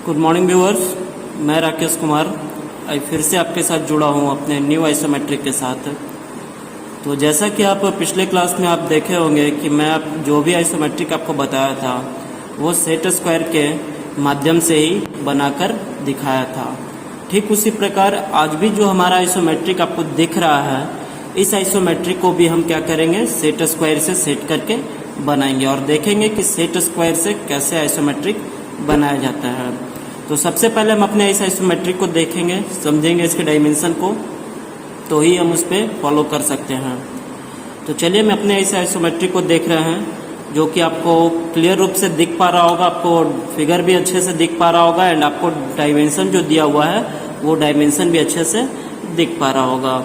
Good morning viewers, मैं राकेश कुमार आज फिर से आपके साथ जुड़ा हूं अपने न्यू आइसोमेट्रिक के साथ। तो जैसा कि आप पिछले क्लास में आप देखे होंगे कि मैं जो भी आइसोमेट्रिक आपको बताया था वो सेट स्क्वायर के माध्यम से ही बनाकर दिखाया था। ठीक उसी प्रकार आज भी जो हमारा आइसोमेट्रिक आपको दिख रहा है, इस आइसोमेट्रिक को भी हम क्या करेंगे, सेट स्क्वायर से सेट करके बनाएंगे और देखेंगे कि सेट स्क्वायर से कैसे आइसोमेट्रिक बनाया जाता है। तो सबसे पहले हम अपने इस आइसोमेट्रिक को देखेंगे, समझेंगे इसके डायमेंशन को, तो ही हम उस पर फॉलो कर सकते हैं। तो चलिए मैं अपने इस आइसोमेट्रिक को देख रहे हैं, जो कि आपको क्लियर रूप से दिख पा रहा होगा, आपको फिगर भी अच्छे से दिख पा रहा होगा एंड आपको डायमेंशन जो दिया हुआ है वो डायमेंशन भी अच्छे से दिख पा रहा होगा।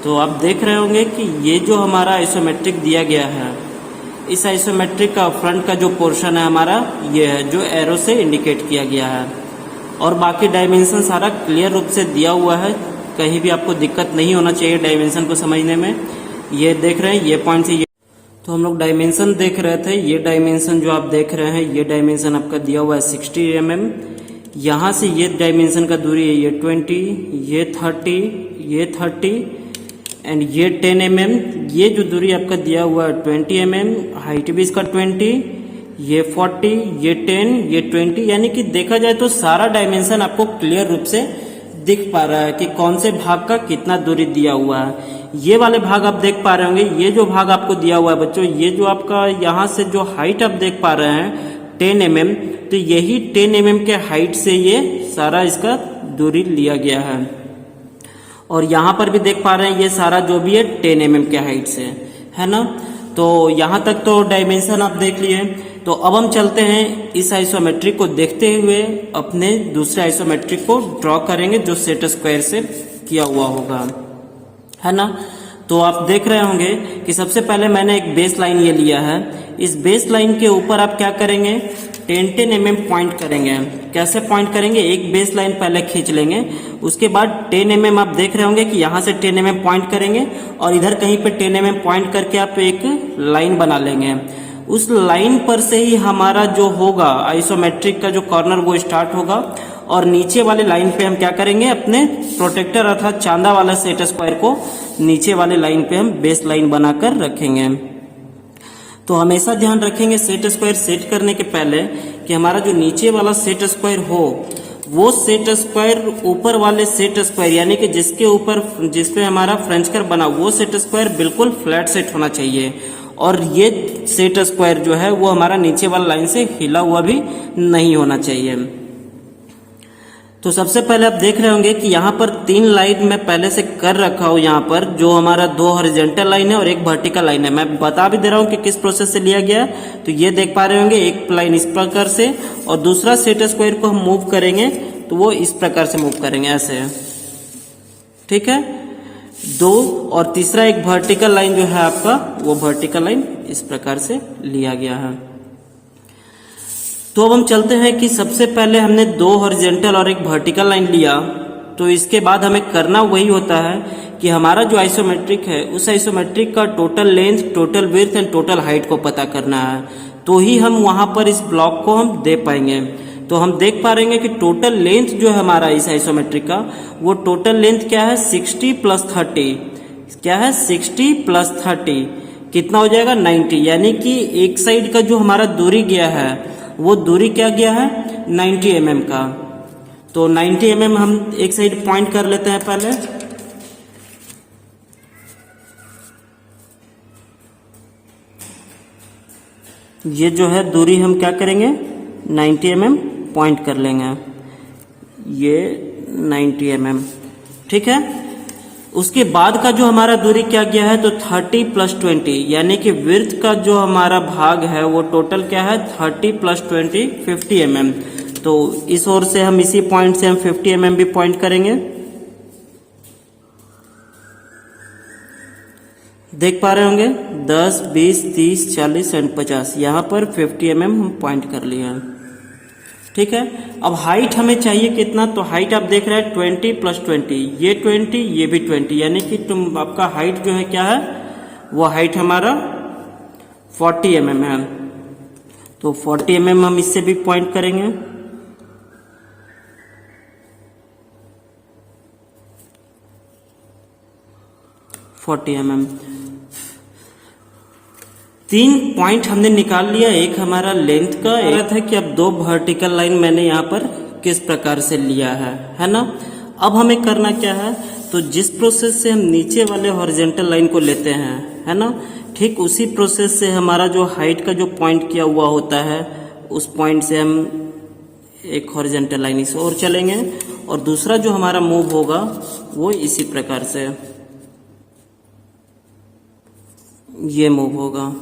तो आप देख रहे होंगे कि ये जो हमारा आइसोमेट्रिक दिया गया है, इस आइसोमेट्रिक का फ्रंट का जो पोर्शन है हमारा ये है, जो एरो से इंडिकेट किया गया है, और बाकी डायमेंशन सारा क्लियर रूप से दिया हुआ है। कहीं भी आपको दिक्कत नहीं होना चाहिए डायमेंशन को समझने में। ये देख रहे हैं, ये पॉइंट से ये, तो हम लोग डायमेंशन देख रहे थे। ये डायमेंशन जो आप देख रहे हैं, ये डायमेंशन आपका दिया हुआ है 60 mm। यहाँ से ये डायमेंशन का दूरी है ये 20, ये 30, ये 30 एंड ये 10 mm। ये जो दूरी आपका दिया हुआ है 20 mm, हाइट भी इसका 20, ये 40, ये 10, ये 20, यानी कि देखा जाए तो सारा डायमेंशन आपको क्लियर रूप से दिख पा रहा है कि कौन से भाग का कितना दूरी दिया हुआ है। ये वाले भाग आप देख पा रहे होंगे, ये जो भाग आपको दिया हुआ है बच्चों, ये जो आपका यहाँ से जो हाइट आप देख पा रहे हैं 10 mm, तो यही 10 mm के हाइट से ये सारा इसका दूरी लिया गया है। और यहाँ पर भी देख पा रहे हैं ये सारा जो भी है 10 mm के हाइट से है ना। तो यहाँ तक तो डायमेंशन आप देख लिए। तो अब हम चलते हैं इस आइसोमेट्रिक को देखते हुए अपने दूसरे आइसोमेट्रिक को ड्रॉ करेंगे जो सेट स्क्वायर से किया हुआ होगा, है ना। तो आप देख रहे होंगे कि सबसे पहले मैंने एक बेस लाइन ये लिया है। इस बेस लाइन के ऊपर आप क्या करेंगे, 10 mm पॉइंट करेंगे। कैसे पॉइंट करेंगे, एक बेस लाइन पहले खींच लेंगे, उसके बाद 10 mm आप देख रहे होंगे कि यहाँ से 10 mm पॉइंट करेंगे और इधर कहीं पे 10 mm पॉइंट करके आप एक लाइन बना लेंगे। उस लाइन पर से ही हमारा जो होगा आइसोमेट्रिक का जो कॉर्नर वो स्टार्ट होगा, और नीचे वाले लाइन पे हम क्या करेंगे, अपने प्रोटेक्टर अर्थात चांदा वाला सेट स्क्वायर को नीचे वाले लाइन पे हम बेस लाइन बनाकर रखेंगे। तो हमेशा ध्यान रखेंगे सेट स्क्वायर सेट करने के पहले कि हमारा जो नीचे वाला सेट स्क्वायर हो, वो सेट स्क्वायर ऊपर वाले सेट स्क्वायर यानी कि जिसके ऊपर जिसपे हमारा फ्रेंच कर्व बना वो सेट स्क्वायर बिल्कुल फ्लैट सेट होना चाहिए, और ये सेट स्क्वायर जो है वो हमारा नीचे वाला लाइन से हिला हुआ भी नहीं होना चाहिए। तो सबसे पहले आप देख रहे होंगे कि यहाँ पर 3 लाइन मैं पहले से कर रखा हूँ। यहाँ पर जो हमारा 2 हॉरिजॉन्टल लाइन है और एक वर्टिकल लाइन है, मैं बता भी दे रहा हूँ कि किस प्रोसेस से लिया गया है। तो ये देख पा रहे होंगे, एक लाइन इस प्रकार से और दूसरा सेट स्क्वायर को हम मूव करेंगे तो वो इस प्रकार से मूव करेंगे, ऐसे, ठीक है। 2 और तीसरा एक वर्टिकल लाइन जो है आपका, वो वर्टिकल लाइन इस प्रकार से लिया गया है। तो अब हम चलते हैं कि सबसे पहले हमने 2 हॉरिजॉन्टल और एक वर्टिकल लाइन लिया, तो इसके बाद हमें करना वही होता है कि हमारा जो आइसोमेट्रिक है उस आइसोमेट्रिक का total length, total width and total height को पता करना है, तो ही हम वहां पर इस ब्लॉक को हम दे पाएंगे। तो हम देख पा रहे हैं कि टोटल लेंथ जो है हमारा इस आइसोमेट्रिक का, वो टोटल लेंथ क्या है, 60 + 30। क्या है, 60 + 30 कितना हो जाएगा, 90। यानी कि एक साइड का जो हमारा दूरी गया है वो दूरी क्या गया है, 90 mm का। तो 90 mm हम एक साइड पॉइंट कर लेते हैं पहले। ये जो है दूरी हम क्या करेंगे, 90 mm पॉइंट कर लेंगे, ये 90 mm, ठीक है। उसके बाद का जो हमारा दूरी क्या गया है, तो 30 + 20 यानी कि विड्थ का जो हमारा भाग है वो टोटल क्या है, 30 + 20 50 mm। तो इस ओर से हम इसी पॉइंट से हम 50 mm भी पॉइंट करेंगे। देख पा रहे होंगे 10, 20, 30, 40 एंड 50, यहाँ पर 50 mm हम पॉइंट कर लिए हैं, ठीक है। अब हाइट हमें चाहिए कितना, तो हाइट आप देख रहे हैं 20 + 20, ये 20, ये भी 20, यानी कि आपका हाइट जो है क्या है, वो हाइट हमारा 40 mm है। तो 40 mm हम इससे भी पॉइंट करेंगे। 40 mm। 3 पॉइंट हमने निकाल लिया, एक हमारा लेंथ का, एक है कि अब 2 वर्टिकल लाइन मैंने यहाँ पर किस प्रकार से लिया है ना। अब हमें करना क्या है, तो जिस प्रोसेस से हम नीचे वाले हॉरिजॉन्टल लाइन को लेते हैं, है ना, ठीक उसी प्रोसेस से हमारा जो हाइट का जो पॉइंट किया हुआ होता है, उस पॉइंट से हम एक हॉरिजॉन्टल लाइन इस ओर चलेंगे, और दूसरा जो हमारा मूव होगा वो इसी प्रकार से ये मूव होगा,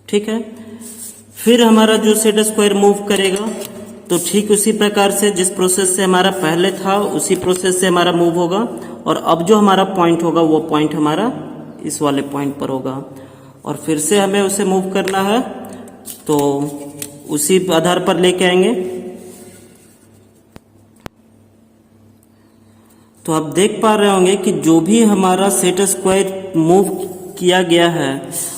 ठीक है। फिर हमारा जो सेट स्क्वायर मूव करेगा तो ठीक उसी प्रकार से जिस प्रोसेस से हमारा पहले था उसी प्रोसेस से हमारा मूव होगा, और अब जो हमारा पॉइंट होगा वो पॉइंट हमारा इस वाले पॉइंट पर होगा, और फिर से हमें उसे मूव करना है तो उसी आधार पर लेके आएंगे। तो आप देख पा रहे होंगे कि जो भी हमारा सेट स्क्वायर मूव किया गया है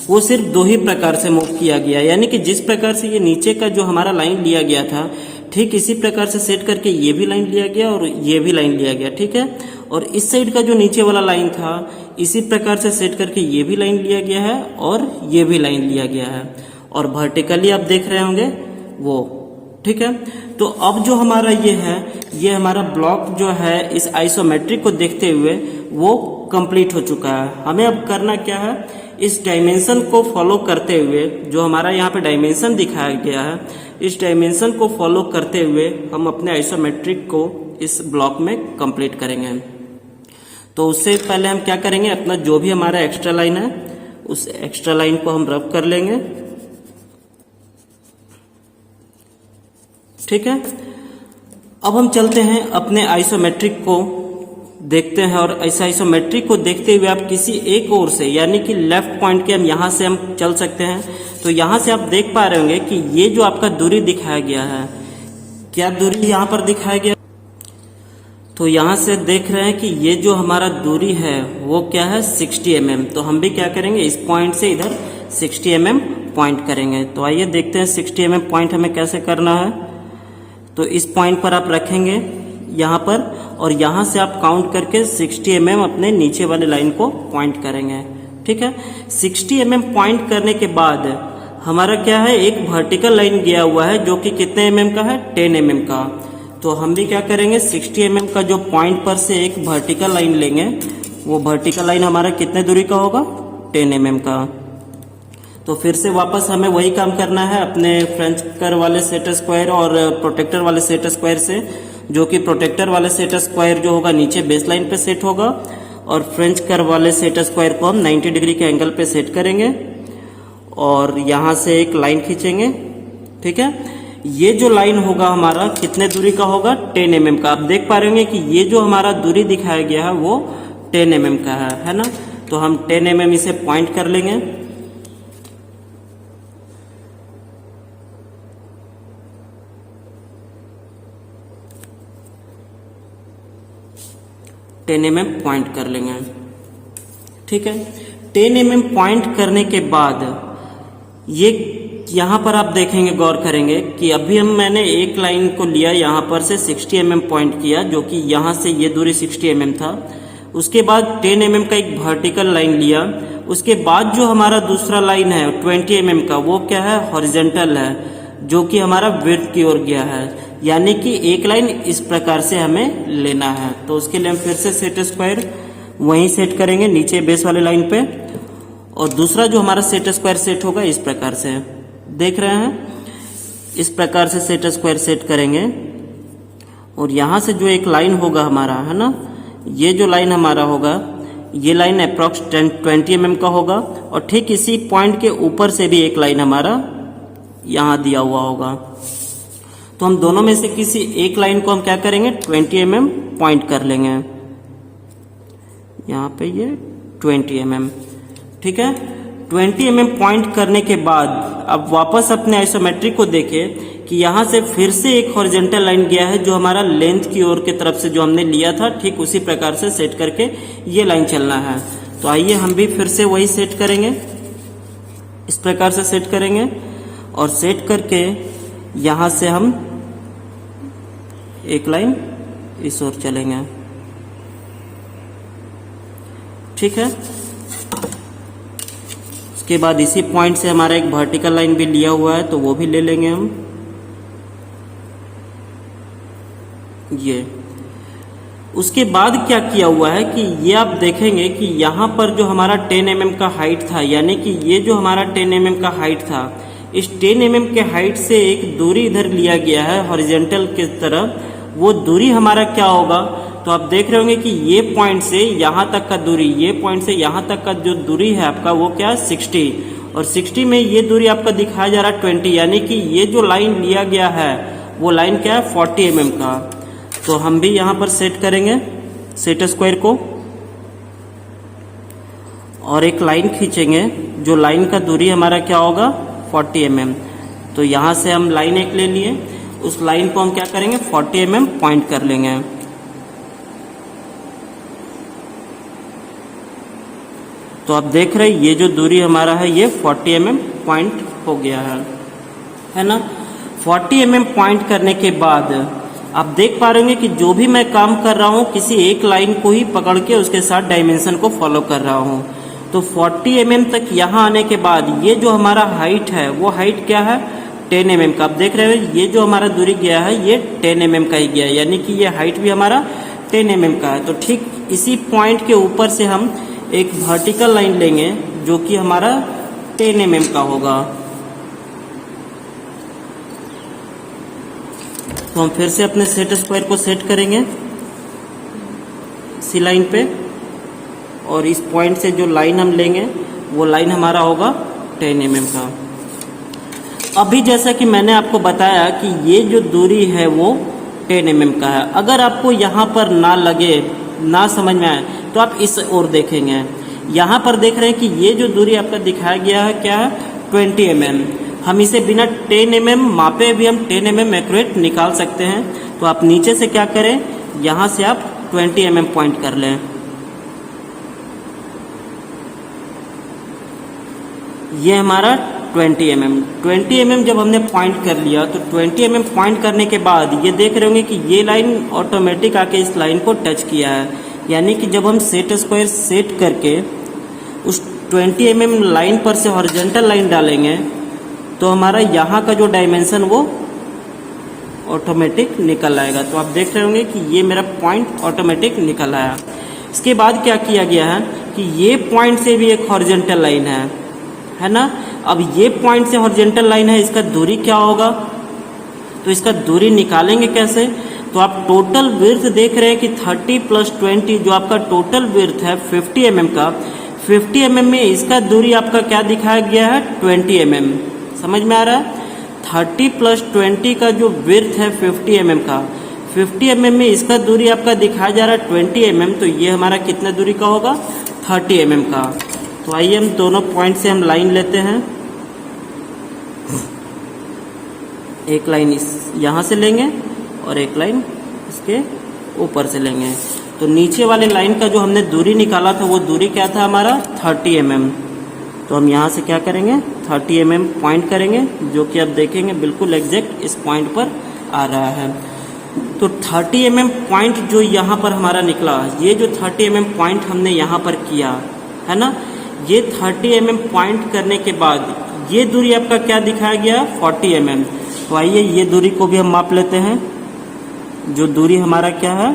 वो सिर्फ 2 ही प्रकार से मूव किया गया, यानी कि जिस प्रकार से ये नीचे का जो हमारा लाइन लिया गया था ठीक इसी प्रकार से सेट करके ये भी लाइन लिया गया और ये भी लाइन लिया गया, ठीक है। और इस साइड का जो नीचे वाला लाइन था इसी प्रकार से सेट करके ये भी लाइन लिया गया है और ये भी लाइन लिया गया है, और वर्टिकली आप देख रहे होंगे वो, ठीक है। तो अब जो हमारा ये है, ये हमारा ब्लॉक जो है इस आइसोमेट्रिक को देखते हुए वो कंप्लीट हो चुका है। हमें अब करना क्या है, इस डायमेंशन को फॉलो करते हुए, जो हमारा यहाँ पे डायमेंशन दिखाया गया है, इस डायमेंशन को फॉलो करते हुए हम अपने आइसोमेट्रिक को इस ब्लॉक में कंप्लीट करेंगे। तो उससे पहले हम क्या करेंगे, अपना जो भी हमारा एक्स्ट्रा लाइन है उस एक्स्ट्रा लाइन को हम रब कर लेंगे, ठीक है। अब हम चलते हैं अपने आइसोमेट्रिक को देखते हैं, और ऐसा आइसोमेट्रिक को देखते हुए आप किसी एक ओर से, यानी कि लेफ्ट पॉइंट के हम यहां से हम चल सकते हैं। तो यहां से आप देख पा रहे होंगे कि ये जो आपका दूरी दिखाया गया है, क्या दूरी यहां पर दिखाया गया, तो यहां से देख रहे हैं कि ये जो हमारा दूरी है वो क्या है 60 mm। तो हम भी क्या करेंगे, इस पॉइंट से इधर 60 mm पॉइंट करेंगे। तो आइए देखते हैं 60 mm पॉइंट हमें कैसे करना है। तो इस पॉइंट पर आप रखेंगे यहाँ पर, और यहाँ से आप काउंट करके 60 mm अपने नीचे वाले लाइन को पॉइंट करेंगे, ठीक है। 60 mm पॉइंट करने के बाद हमारा क्या है, एक वर्टिकल लाइन गया हुआ है जो कि कितने mm का है, 10 mm का। तो हम भी क्या करेंगे, 60 mm का जो पॉइंट पर से एक वर्टिकल लाइन लेंगे, वो वर्टिकल लाइन हमारा कितने दूरी का होगा, 10 mm का। तो फिर से वापस हमें वही काम करना है अपने फ्रेंच कर वाले सेट स्क्वायर और प्रोटेक्टर वाले सेट स्क्वायर से, जो कि प्रोटेक्टर वाले सेट स्क्वायर जो होगा नीचे बेस लाइन पे सेट होगा, और फ्रेंच कर वाले सेट स्क्वायर को हम 90 डिग्री के एंगल पे सेट करेंगे, और यहाँ से एक लाइन खींचेंगे, ठीक है। ये जो लाइन होगा हमारा कितने दूरी का होगा, 10 mm का। आप देख पा रहे होंगे कि ये जो हमारा दूरी दिखाया गया है वो 10 mm का है ना। तो हम 10 mm इसे पॉइंट कर लेंगे, पॉइंट कर लेंगे, ठीक है। 10 mm पॉइंट करने के बाद ये यहाँ पर आप देखेंगे, गौर करेंगे कि अभी मैंने एक लाइन को लिया यहाँ पर से 60 mm पॉइंट किया, जो कि यहाँ से ये दूरी 60 mm था। उसके बाद 10 mm का एक वर्टिकल लाइन लिया, उसके बाद जो हमारा दूसरा लाइन है 20 mm का, वो क्या है, हॉरिजॉन्टल है, जो कि हमारा विड्थ की ओर गया है, यानी कि एक लाइन इस प्रकार से हमें लेना है। तो उसके लिए हम फिर से सेट स्क्वायर वहीं सेट करेंगे नीचे बेस वाले लाइन पे, और दूसरा जो हमारा सेट स्क्वायर सेट होगा इस प्रकार से, देख रहे हैं, इस प्रकार से सेट स्क्वायर सेट करेंगे। और यहाँ से जो एक लाइन होगा हमारा, है ना, ये जो लाइन हमारा होगा, ये लाइन अप्रॉक्स 20 mm का होगा, और ठीक इसी पॉइंट के ऊपर से भी एक लाइन हमारा यहाँ दिया हुआ होगा। तो हम दोनों में से किसी एक लाइन को हम क्या करेंगे, 20 mm पॉइंट कर लेंगे, यहाँ पे ये 20 mm, ठीक है। 20 mm पॉइंट करने के बाद अब वापस अपने आइसोमेट्रिक को देखें कि यहाँ से फिर से एक हॉरिजॉन्टल लाइन गया है, जो हमारा लेंथ की ओर की तरफ से जो हमने लिया था, ठीक उसी प्रकार से सेट करके ये लाइन चलना है। तो आइए हम भी फिर से वही सेट करेंगे, इस प्रकार से सेट करेंगे, और सेट करके यहाँ से हम एक लाइन इस ओर चलेंगे, ठीक है। उसके बाद इसी पॉइंट से हमारा एक वर्टिकल लाइन भी लिया हुआ है, तो वो भी ले लेंगे हम। ये उसके बाद क्या किया हुआ है कि ये आप देखेंगे कि यहाँ पर जो हमारा 10 mm का हाइट था, यानी कि ये जो हमारा 10 mm का हाइट था, इस 10 mm के हाइट से एक दूरी इधर लिया गया है हॉरिजॉन्टल की तरफ। वो दूरी हमारा क्या होगा, तो आप देख रहे होंगे कि ये पॉइंट से यहाँ तक का दूरी, ये पॉइंट से यहाँ तक का जो दूरी है आपका, वो क्या है 60, और 60 में ये दूरी आपका दिखाया जा रहा है 20, यानी कि ये जो लाइन लिया गया है वो लाइन क्या है 40 mm का। तो हम भी यहाँ पर सेट करेंगे सेट स्क्वायर को, और एक लाइन खींचेंगे, जो लाइन का दूरी हमारा क्या होगा 40 mm। तो यहाँ से हम लाइन एक ले लिए, उस लाइन को हम क्या करेंगे 40 mm पॉइंट कर लेंगे। तो आप देख रहे हैं ये जो दूरी हमारा है ये 40 mm पॉइंट हो गया है ना। 40 mm पॉइंट करने के बाद आप देख पा रहे होंगे कि जो भी मैं काम कर रहा हूँ किसी एक लाइन को ही पकड़ के उसके साथ डायमेंशन को फॉलो कर रहा हूँ। तो 40 mm तक यहाँ आने के बाद ये जो हमारा हाइट है वो हाइट क्या है 10 mm का। आप देख रहे हो ये जो हमारा दूरी गया है ये 10 mm का ही गया है, यानी कि ये हाइट भी हमारा 10 mm का है। तो ठीक इसी पॉइंट के ऊपर से हम एक वर्टिकल लाइन लेंगे जो कि हमारा 10 mm का होगा। तो हम फिर से अपने सेट स्क्वायर को सेट करेंगे इसी लाइन पे, और इस पॉइंट से जो लाइन हम लेंगे वो लाइन हमारा होगा 10 mm का। अभी जैसा कि मैंने आपको बताया कि ये जो दूरी है वो 10 mm का है। अगर आपको यहाँ पर ना लगे, ना समझ में आए, तो आप इस ओर देखेंगे। यहाँ पर देख रहे हैं कि ये जो दूरी आपका दिखाया गया है क्या है 20 mm। हम इसे बिना 10 mm मापे भी हम 10 mm एक्यूरेट निकाल सकते हैं। तो आप नीचे से क्या करें, यहाँ से आप 20 mm पॉइंट कर लें। ये हमारा 20 mm जब हमने पॉइंट कर लिया, तो 20 mm पॉइंट करने के बाद ये देख रहे होंगे कि ये लाइन ऑटोमेटिक आके इस लाइन को टच किया है, यानी कि जब हम सेट स्क्वायर सेट करके उस 20 mm लाइन पर से हॉरिजॉन्टल लाइन डालेंगे तो हमारा यहाँ का जो डायमेंशन वो ऑटोमेटिक निकल आएगा। तो आप देख रहे होंगे कि ये मेरा पॉइंट ऑटोमेटिक निकल आया। इसके बाद क्या किया गया है कि ये पॉइंट से भी एक हॉरिजॉन्टल लाइन है ना। अब ये पॉइंट से हॉरिजॉन्टल लाइन है, इसका दूरी क्या होगा, तो इसका दूरी निकालेंगे कैसे। तो आप टोटल विड्थ देख रहे हैं कि 30 + 20 जो आपका टोटल विड्थ है 50 mm का, 50 mm में इसका दूरी आपका क्या दिखाया गया है 20 mm। समझ में आ रहा है। 30 + 20 का जो विड्थ है 50 mm का, 50 mm में इसका दूरी आपका दिखाया जा रहा है 20 mm। तो ये हमारा कितना दूरी का होगा 30 mm का। तो आइए हम दोनों पॉइंट से हम लाइन लेते हैं। एक लाइन इस यहाँ से लेंगे और एक लाइन इसके ऊपर से लेंगे। तो नीचे वाले लाइन का जो हमने दूरी निकाला था वो दूरी क्या था हमारा 30 mm। तो हम यहाँ से क्या करेंगे 30 mm पॉइंट करेंगे, जो कि आप देखेंगे बिल्कुल एग्जैक्ट इस पॉइंट पर आ रहा है। तो 30 mm पॉइंट जो यहाँ पर हमारा निकला, ये जो 30 mm पॉइंट हमने यहाँ पर किया है ना, ये 30 mm पॉइंट करने के बाद ये दूरी आपका क्या दिखाया गया 40 mm। तो आइए ये दूरी को भी हम माप लेते हैं। जो दूरी हमारा क्या है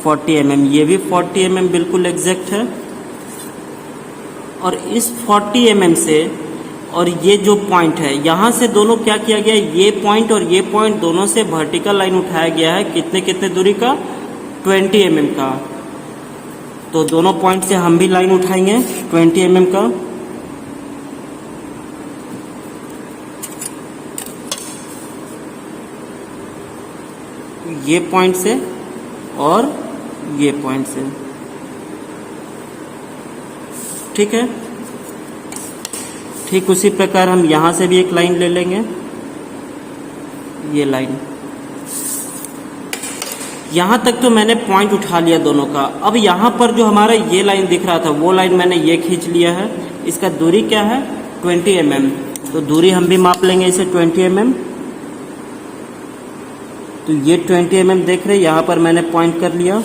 40 mm, ये भी 40 mm बिल्कुल एग्जैक्ट है। और इस 40 mm से और ये जो पॉइंट है यहाँ से दोनों क्या किया गया, ये पॉइंट और ये पॉइंट दोनों से वर्टिकल लाइन उठाया गया है। कितने कितने दूरी का 20 mm का। तो दोनों पॉइंट से हम भी लाइन उठाएंगे 20 mm का। ये पॉइंट से और ये पॉइंट से, ठीक है। ठीक उसी प्रकार हम यहाँ से भी एक लाइन ले लेंगे, ये लाइन। यहाँ तक तो मैंने पॉइंट उठा लिया दोनों का। अब यहाँ पर जो हमारा ये लाइन दिख रहा था वो लाइन मैंने ये खींच लिया है। इसका दूरी क्या है 20 mm। तो दूरी हम भी माप लेंगे इसे 20 mm। तो ये 20 mm देख रहे हैं, यहाँ पर मैंने पॉइंट कर लिया।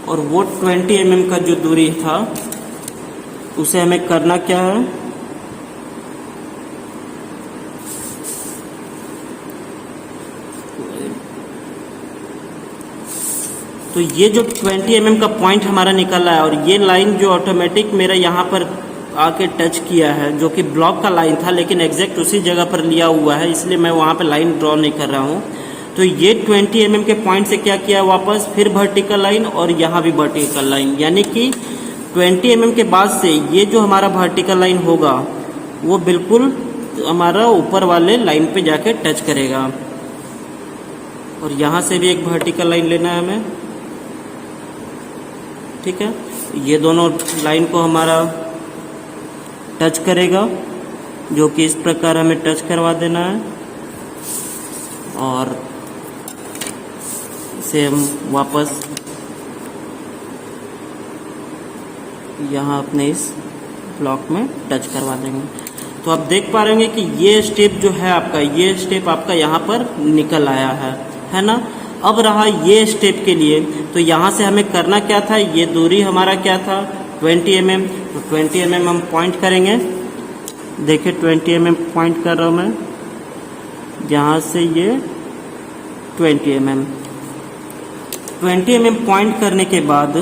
और वो 20 mm का जो दूरी था उसे हमें करना क्या है, तो ये जो 20 mm का पॉइंट हमारा निकल रहा है और ये लाइन जो ऑटोमेटिक मेरा यहाँ पर आके टच किया है, जो कि ब्लॉक का लाइन था लेकिन एग्जैक्ट उसी जगह पर लिया हुआ है, इसलिए मैं वहाँ पे लाइन ड्रॉ नहीं कर रहा हूँ। तो ये 20 mm के पॉइंट से क्या किया, वापस फिर वर्टिकल लाइन और यहाँ भी वर्टिकल लाइन, यानी कि 20 mm के बाद से ये जो हमारा वर्टिकल लाइन होगा वो बिल्कुल हमारा ऊपर वाले लाइन पे जाके टच करेगा। और यहाँ से भी एक वर्टिकल लाइन लेना है हमें, ठीक है। ये दोनों लाइन को हमारा टच करेगा, जो कि इस प्रकार हमें टच करवा देना है और इसे हम वापस यहाँ अपने इस ब्लॉक में टच करवा देंगे। तो आप देख पा रहे होंगे कि ये स्टेप जो है आपका, ये स्टेप आपका यहाँ पर निकल आया है ना। अब रहा ये स्टेप के लिए, तो यहाँ से हमें करना क्या था, ये दूरी हमारा क्या था 20 mm, तो 20 mm हम पॉइंट करेंगे। देखिए 20 mm पॉइंट कर रहा हूँ मैं, यहाँ से ये 20 mm पॉइंट करने के बाद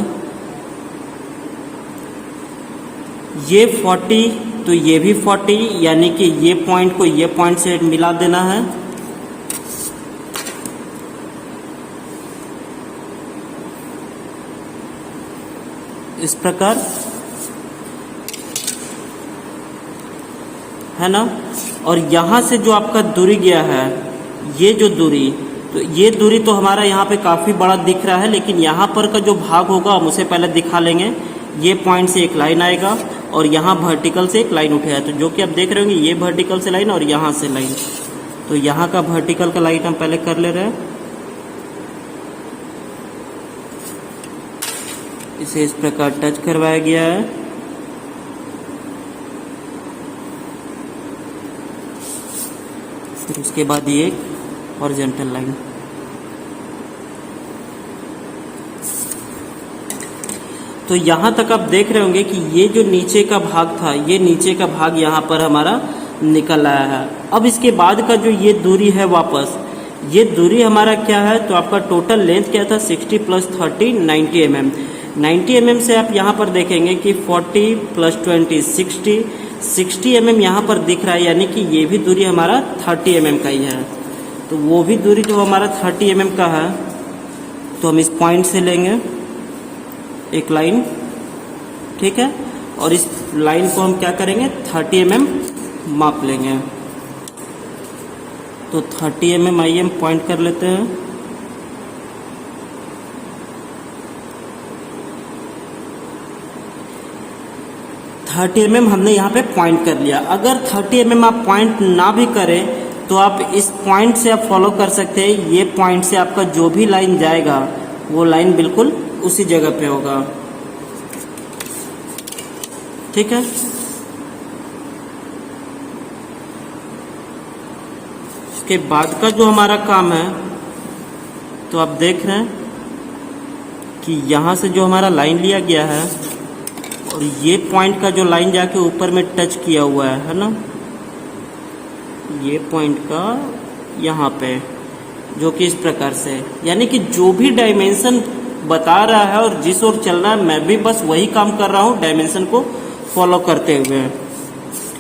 ये 40, तो ये भी 40, यानी कि ये पॉइंट को ये पॉइंट से मिला देना है। इस प्रकार, है ना। और यहाँ से जो आपका दूरी गया है, ये जो दूरी, तो ये दूरी तो हमारा यहाँ पे काफ़ी बड़ा दिख रहा है, लेकिन यहाँ पर का जो भाग होगा हम उसे पहले दिखा लेंगे। ये पॉइंट से एक लाइन आएगा और यहाँ वर्टिकल से एक लाइन उठेगा, तो जो कि आप देख रहे होंगे ये वर्टिकल से लाइन और यहाँ से लाइन, तो यहाँ का वर्टिकल का लाइन हम पहले कर ले रहे हैं। इसे इस प्रकार टच करवाया गया है। फिर उसके बाद ये एक हॉरिजॉन्टल लाइन, तो यहाँ तक आप देख रहे होंगे कि ये जो नीचे का भाग था, ये नीचे का भाग यहाँ पर हमारा निकल आया है। अब इसके बाद का जो ये दूरी है, वापस ये दूरी हमारा क्या है, तो आपका टोटल लेंथ क्या था 60 + 30 90 mm। 90 mm से आप यहाँ पर देखेंगे कि 40 + 20 60 mm यहाँ पर दिख रहा है, यानी कि ये भी दूरी हमारा 30 mm का ही है। तो वो भी दूरी जो हमारा 30 mm का है, तो हम इस पॉइंट से लेंगे एक लाइन, ठीक है। और इस लाइन को हम क्या करेंगे 30 mm माप लेंगे। तो 30 mm आइए हम पॉइंट कर लेते हैं। mm हमने यहाँ पे पॉइंट कर लिया। अगर 30 mm आप पॉइंट ना भी करें तो आप इस पॉइंट से आप फॉलो कर सकते हैं। ये पॉइंट से आपका जो भी लाइन जाएगा वो लाइन बिल्कुल उसी जगह पे होगा, ठीक है। इसके बाद का जो हमारा काम है, तो आप देख रहे हैं कि यहाँ से जो हमारा लाइन लिया गया है और ये पॉइंट का जो लाइन जाके ऊपर में टच किया हुआ है ना, ये पॉइंट का यहाँ पे, जो कि इस प्रकार से, यानी कि जो भी डायमेंशन बता रहा है और जिस ओर चल रहा है, मैं भी बस वही काम कर रहा हूँ डायमेंशन को फॉलो करते हुए,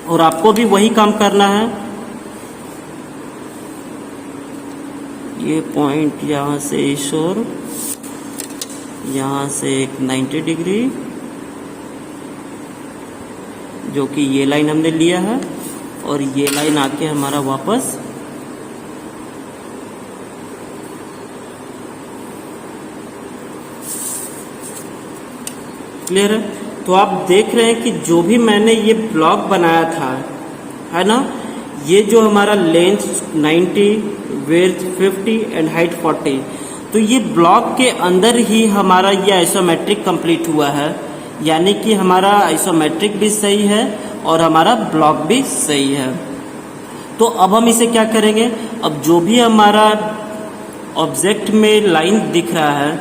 और आपको भी वही काम करना है। ये पॉइंट यहाँ से इस ओर, यहाँ से एक 90 डिग्री, जो कि ये लाइन हमने लिया है, और ये लाइन आके हमारा वापस क्लियर है। तो आप देख रहे हैं कि जो भी मैंने ये ब्लॉक बनाया था, है ना, ये जो हमारा लेंथ 90, विड्थ 50 एंड हाइट 40, तो ये ब्लॉक के अंदर ही हमारा ये आइसोमेट्रिक कंप्लीट हुआ है, यानी कि हमारा आइसोमेट्रिक भी सही है और हमारा ब्लॉक भी सही है। तो अब हम इसे क्या करेंगे, अब जो भी हमारा ऑब्जेक्ट में लाइन दिख रहा है,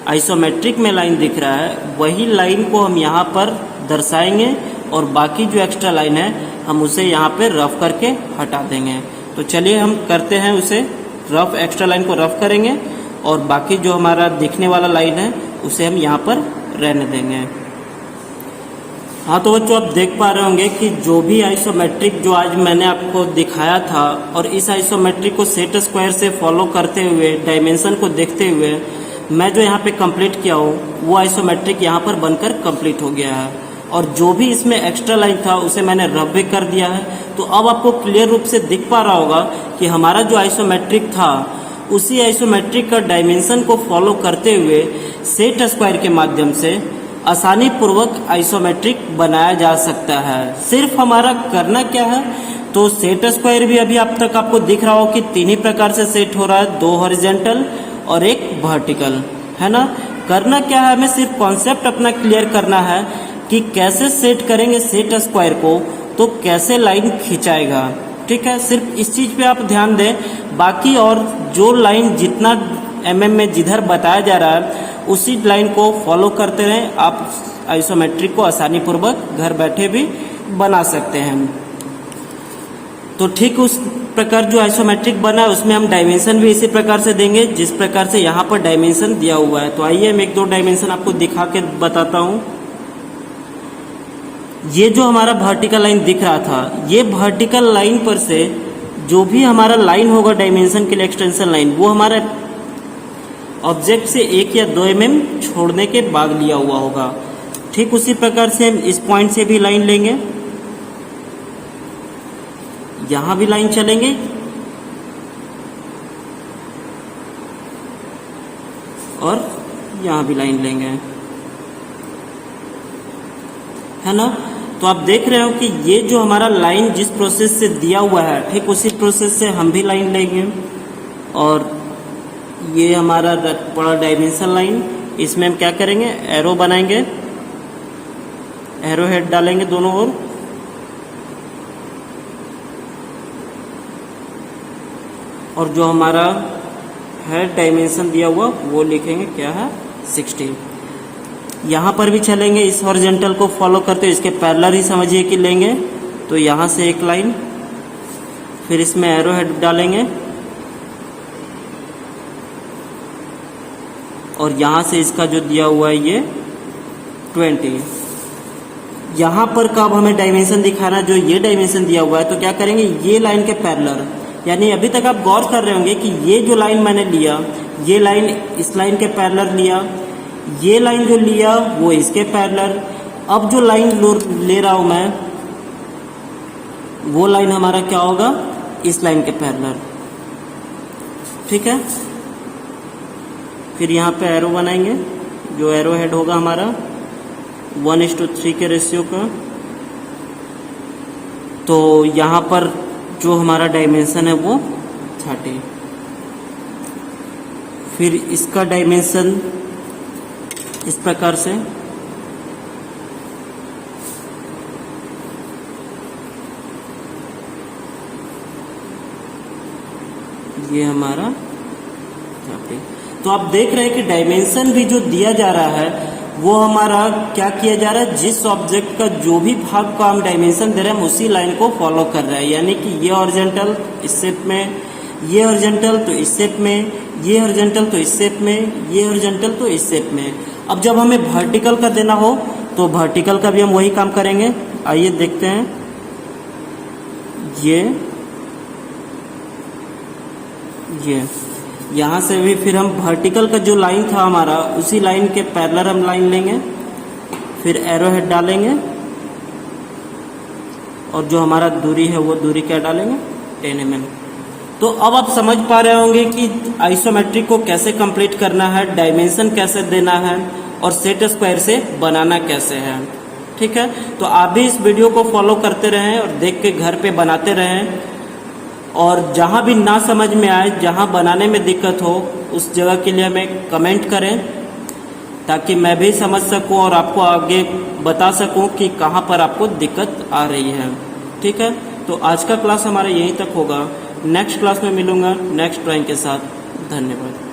आइसोमेट्रिक में लाइन दिख रहा है वही लाइन को हम यहाँ पर दर्शाएंगे और बाकी जो एक्स्ट्रा लाइन है हम उसे यहाँ पे रफ करके हटा देंगे। तो चलिए हम करते हैं उसे रफ, एक्स्ट्रा लाइन को रफ करेंगे और बाकी जो हमारा दिखने वाला लाइन है उसे हम यहाँ पर रहने देंगे। हाँ तो बच्चों आप देख पा रहे होंगे कि जो भी आइसोमेट्रिक जो आज मैंने आपको दिखाया था और इस आइसोमेट्रिक को सेट स्क्वायर से फॉलो करते हुए डायमेंशन को देखते हुए मैं जो यहाँ पे कंप्लीट किया हूँ वो आइसोमेट्रिक यहाँ पर बनकर कंप्लीट हो गया है और जो भी इसमें एक्स्ट्रा लाइन था उसे मैंने रफ भी कर दिया है। तो अब आपको क्लियर रूप से दिख पा रहा होगा कि हमारा जो आइसोमेट्रिक था उसी आइसोमेट्रिक का डायमेंशन को फॉलो करते हुए सेट स्क्वायर के माध्यम से आसानी पूर्वक आइसोमेट्रिक बनाया जा सकता है। सिर्फ हमारा करना क्या है, तो सेट स्क्वायर भी अभी अब तक आपको दिख रहा हो कि तीन ही प्रकार से सेट हो रहा है, दो हॉरिजॉन्टल और एक वर्टिकल, है ना। करना क्या है, हमें सिर्फ कॉन्सेप्ट अपना क्लियर करना है कि कैसे सेट करेंगे सेट स्क्वायर को, तो कैसे लाइन खिंचाएगा। ठीक है, सिर्फ इस चीज पे आप ध्यान दें। बाकी और जो लाइन जितना mm में जिधर बताया जा रहा है उसी लाइन को फॉलो करते रहें, आप आइसोमेट्रिक को आसानी पूर्वक घर बैठे भी बना सकते हैं। तो ठीक उस प्रकार जो आइसोमेट्रिक बना है उसमें हम डायमेंशन भी इसी प्रकार से देंगे जिस प्रकार से यहाँ पर डायमेंशन दिया हुआ है। तो आइए हम एक दो डायमेंशन आपको दिखा के बताता हूँ। ये जो हमारा वर्टिकल लाइन दिख रहा था, ये वर्टिकल लाइन पर से जो भी हमारा लाइन होगा डायमेंशन के लिए एक्सटेंशन लाइन, वो हमारा ऑब्जेक्ट से 1 या 2 mm छोड़ने के बाद लिया हुआ होगा। ठीक उसी प्रकार से हम इस पॉइंट से भी लाइन लेंगे, यहां भी लाइन चलेंगे और यहां भी लाइन लेंगे, है ना। तो आप देख रहे हो कि ये जो हमारा लाइन जिस प्रोसेस से दिया हुआ है ठीक उसी प्रोसेस से हम भी लाइन लेंगे। और ये हमारा बड़ा डायमेंशन लाइन, इसमें हम क्या करेंगे, एरो बनाएंगे, एरो हेड डालेंगे दोनों ओर और जो हमारा है डायमेंशन दिया हुआ वो लिखेंगे क्या है 60। यहाँ पर भी चलेंगे, इस हॉरिजॉन्टल को फॉलो करते हुए इसके पैरेलल ही समझिए कि लेंगे। तो यहाँ से एक लाइन, फिर इसमें एरो हेड डालेंगे और यहाँ से इसका जो दिया हुआ है ये 20। यहाँ पर कब हमें डायमेंशन दिखाना, जो ये डायमेंशन दिया हुआ है, तो क्या करेंगे, ये लाइन के पैरेलल, यानी अभी तक आप गौर कर रहे होंगे कि ये जो लाइन मैंने लिया, ये लाइन इस लाइन के पैरेलल लिया, ये लाइन जो लिया वो इसके पैरेलल। अब जो लाइन ले रहा हूं मैं, वो लाइन हमारा क्या होगा, इस लाइन के पैरेलल। ठीक है, फिर यहाँ पे एरो बनाएंगे, जो एरो हेड होगा हमारा 1:3 के रेशियो का। तो यहाँ पर जो हमारा डायमेंशन है वो 30। फिर इसका डायमेंशन इस प्रकार से, ये हमारा 30। तो आप देख रहे हैं कि डायमेंशन भी जो दिया जा रहा है वो हमारा क्या किया जा रहा है, जिस ऑब्जेक्ट का जो भी भाग को हम डायमेंशन दे रहे हैं हम उसी लाइन को फॉलो कर रहे हैं। यानी कि ये हॉरिजॉन्टल इस शेप में, ये हॉरिजॉन्टल तो इस शेप में, ये हॉरिजॉन्टल तो इस शेप में, ये हॉरिजॉन्टल तो इस शेप में। अब जब हमें वर्टिकल का देना हो तो वर्टिकल का भी हम वही काम करेंगे। आइए देखते हैं, ये यहाँ से भी फिर हम वर्टिकल का जो लाइन था हमारा उसी लाइन के पैरेलल हम लाइन लेंगे, फिर एरो हेड डालेंगे और जो हमारा दूरी है वो दूरी क्या डालेंगे 10 mm। तो अब आप समझ पा रहे होंगे कि आइसोमेट्रिक को कैसे कंप्लीट करना है, डायमेंशन कैसे देना है और सेट स्क्वायर से बनाना कैसे है। ठीक है, तो आप भी इस वीडियो को फॉलो करते रहें और देख के घर पे बनाते रहें। और जहाँ भी ना समझ में आए, जहाँ बनाने में दिक्कत हो, उस जगह के लिए हमें कमेंट करें ताकि मैं भी समझ सकूं और आपको आगे बता सकूं कि कहाँ पर आपको दिक्कत आ रही है। ठीक है, तो आज का क्लास हमारा यहीं तक होगा। नेक्स्ट क्लास में मिलूंगा नेक्स्ट ड्राइंग के साथ। धन्यवाद।